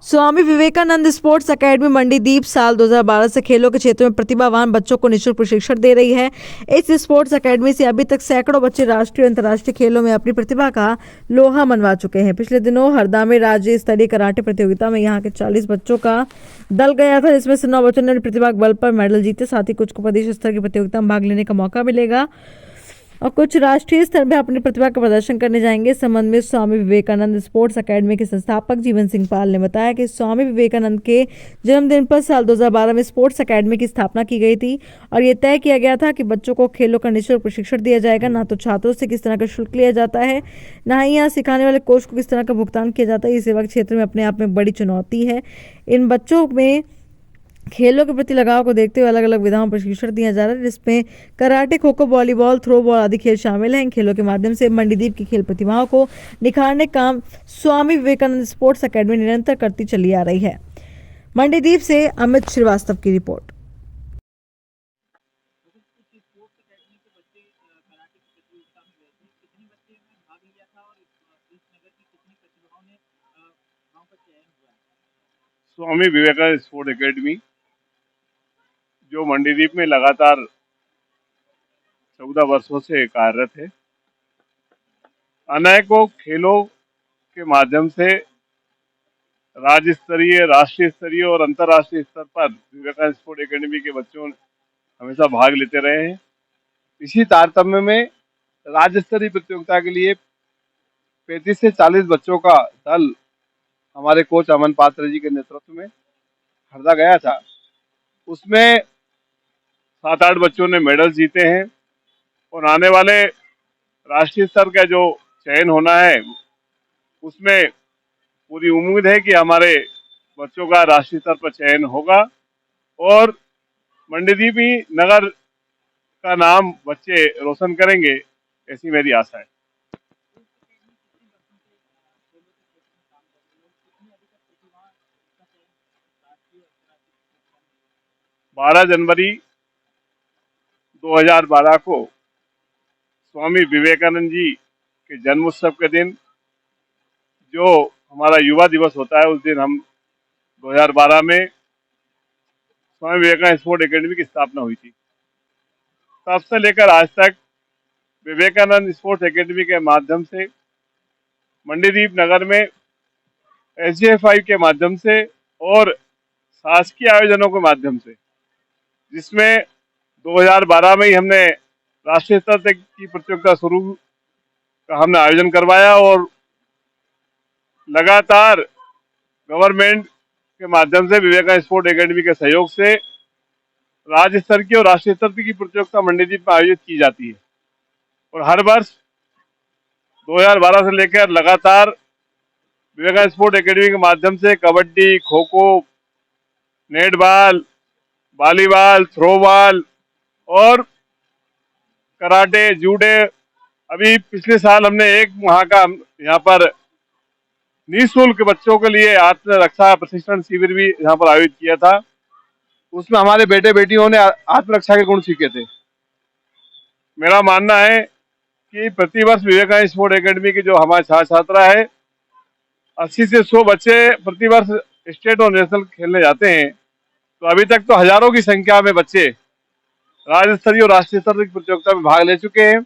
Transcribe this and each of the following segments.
Swami Vivekananda sports academy Mandideep साल 2012 से खेलों के क्षेत्र में प्रतिभावान बच्चों को निःशुल्क प्रशिक्षण दे रही है। इस स्पोर्ट्स एकेडमी से अभी तक सैकड़ों बच्चे राष्ट्रीय और अंतर्राष्ट्रीय खेलों में अपनी प्रतिभा का लोहा मनवा चुके हैं। पिछले दिनों हरदा में राज्य स्तरीय कराटे प्रतियोगिता में यहां के 40 बच्चों का दल गया था, जिसमें से 9 बच्चों ने अपनी प्रतिभा के बल पर मेडल जीते। साथ ही कुछ को प्रदेश स्तर की प्रतियोगिता में भाग लेने का मौका मिलेगा और कुछ राष्ट्रीय स्तर पर अपनी प्रतिभा का प्रदर्शन करने जाएंगे। इस संबंध में स्वामी विवेकानंद स्पोर्ट्स एकेडमी के संस्थापक जीवन सिंह पाल ने बताया कि स्वामी विवेकानंद के जन्मदिन पर साल 2012 में स्पोर्ट्स एकेडमी की स्थापना की गई थी और ये तय किया गया था कि बच्चों को खेलों का निःशुल्क प्रशिक्षण दिया जाएगा। ना तो छात्रों से किस तरह का शुल्क लिया जाता है, ना ही यहाँ सिखाने वाले कोच को किस तरह का भुगतान किया जाता है। ये सेवा क्षेत्र में अपने आप में बड़ी चुनौती है। इन बच्चों में खेलों के प्रति लगाव को देखते हुए अलग अलग विधाओं पर प्रशिक्षण दिया जा रहा है, जिसमें karate, kho kho, volleyball, throw ball आदि खेल शामिल हैं। इन खेलों के माध्यम से मंडीदीप की खेल प्रतिभाओं को निखारने का काम स्वामी विवेकानंद स्पोर्ट्स एकेडमी निरंतर करती चली आ रही है। मंडीदीप से अमित श्रीवास्तव की report. Swami Vivekananda sport academy जो मंडीदीप में लगातार 14 वर्षों से कार्यरत है, अनेकों खेलों के माध्यम से राज्य स्तरीय, राष्ट्रीय स्तरीय और अंतर्राष्ट्रीय स्तर पर विवेकानंद स्पोर्ट एकेडमी के बच्चों हमेशा भाग लेते रहे हैं। इसी तारतम्य में राज्य स्तरीय प्रतियोगिता के लिए 35 से 40 बच्चों का दल हमारे कोच अमन पात्र जी के नेतृत्व में हरदा गया था। उसमें 7-8 बच्चों ने मेडल जीते हैं और आने वाले राष्ट्रीय स्तर का जो चयन होना है उसमें पूरी उम्मीद है कि हमारे बच्चों का राष्ट्रीय स्तर पर चयन होगा और मंडीदीप ही नगर का नाम बच्चे रोशन करेंगे, ऐसी मेरी आशा है। बारह जनवरी 2012 को स्वामी विवेकानंद जी के जन्म उत्सव के दिन, जो हमारा युवा दिवस होता है, उस दिन हम 2012 में स्वामी विवेकानंद स्पोर्ट एकेडमी की स्थापना हुई थी। तब से लेकर आज तक विवेकानंद स्पोर्ट्स एकेडमी के माध्यम से मंडीदीप नगर में SGFI के माध्यम से और शासकीय आयोजनों के माध्यम से, जिसमें 2012 में ही हमने राष्ट्रीय स्तर तक की प्रतियोगिता शुरू का हमने आयोजन करवाया और लगातार गवर्नमेंट के माध्यम से विवेकानंद स्पोर्ट एकेडमी के सहयोग से राज्य स्तर की और राष्ट्रीय स्तर की प्रतियोगिता मंडीदीप में आयोजित की जाती है। और हर वर्ष 2012 से लेकर लगातार विवेकानंद स्पोर्ट एकेडमी के माध्यम से kabaddi, kho kho, netball, volleyball, throw ball और कराटे, जूडे, अभी पिछले साल हमने एक वहां का यहाँ पर निःशुल्क बच्चों के लिए आत्मरक्षा प्रशिक्षण शिविर भी यहाँ पर आयोजित किया था। उसमें हमारे बेटे बेटियों ने आत्मरक्षा के गुण सीखे थे। मेरा मानना है कि प्रतिवर्ष विवेकानंद स्पोर्ट एकेडमी की जो हमारे छात्र छात्रा है, 80 से 100 बच्चे प्रतिवर्ष स्टेट और नेशनल खेलने जाते हैं। तो अभी तक तो हजारों की संख्या में बच्चे राज्य स्तरीय और राष्ट्रीय स्तर की प्रतियोगिता में भाग ले चुके हैं।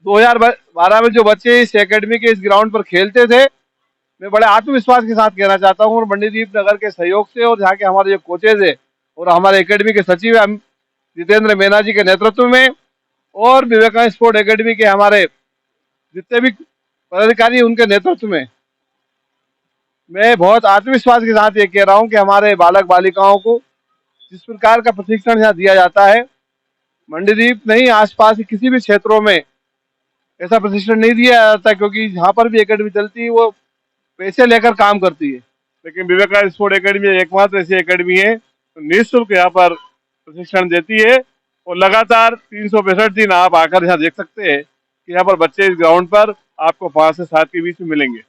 2012 में जो बच्चे इस एकेडमी के इस ग्राउंड पर खेलते थे, मैं बड़े आत्मविश्वास के साथ कहना चाहता हूँ, और मंडीदीप नगर के सहयोग से और यहाँ के हमारे जो कोचेज है और हमारे एकेडमी के सचिव है जितेंद्र मीना जी के नेतृत्व में और विवेकानंद स्पोर्ट एकेडमी के हमारे जितने भी पदाधिकारी उनके नेतृत्व में, मैं बहुत आत्मविश्वास के साथ ये कह रहा हूँ कि हमारे बालक बालिकाओं को जिस प्रकार का प्रशिक्षण यहाँ दिया जाता है, मंडीदीप नहीं आसपास के किसी भी क्षेत्रों में ऐसा प्रशिक्षण नहीं दिया जाता, क्योंकि यहाँ पर भी एकेडमी चलती है वो पैसे लेकर काम करती है। लेकिन विवेकानंद स्पोर्ट एकेडमी एकमात्र ऐसी एकेडमी है तो निःशुल्क यहाँ पर प्रशिक्षण देती है और लगातार 365 दिन आप आकर यहाँ देख सकते हैं कि यहाँ पर बच्चे इस ग्राउंड पर आपको 5 से 7 के बीच में मिलेंगे।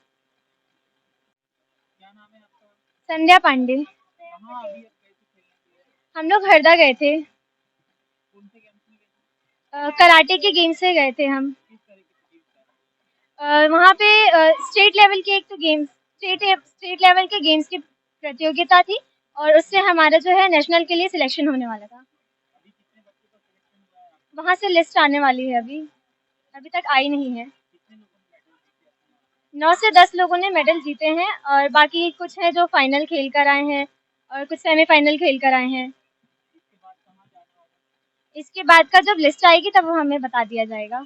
संध्या पांडे। हम लोग हरदा गए थे। कराटे के गेम से गए थे हम। वहाँ पे स्टेट लेवल के एक तो गेम्स स्टेट लेवल के गेम्स की प्रतियोगिता थी और उससे हमारा जो है नेशनल के लिए सिलेक्शन होने वाला था। वहाँ से लिस्ट आने वाली है अभी अभी तक आई नहीं है। 9 से 10 लोगों ने मेडल जीते हैं और बाकी कुछ हैं जो फाइनल खेल कर आए हैं और कुछ सेमीफाइनल खेल कर आए हैं। इसके बाद का जब लिस्ट आएगी तब वो हमें बता दिया जाएगा।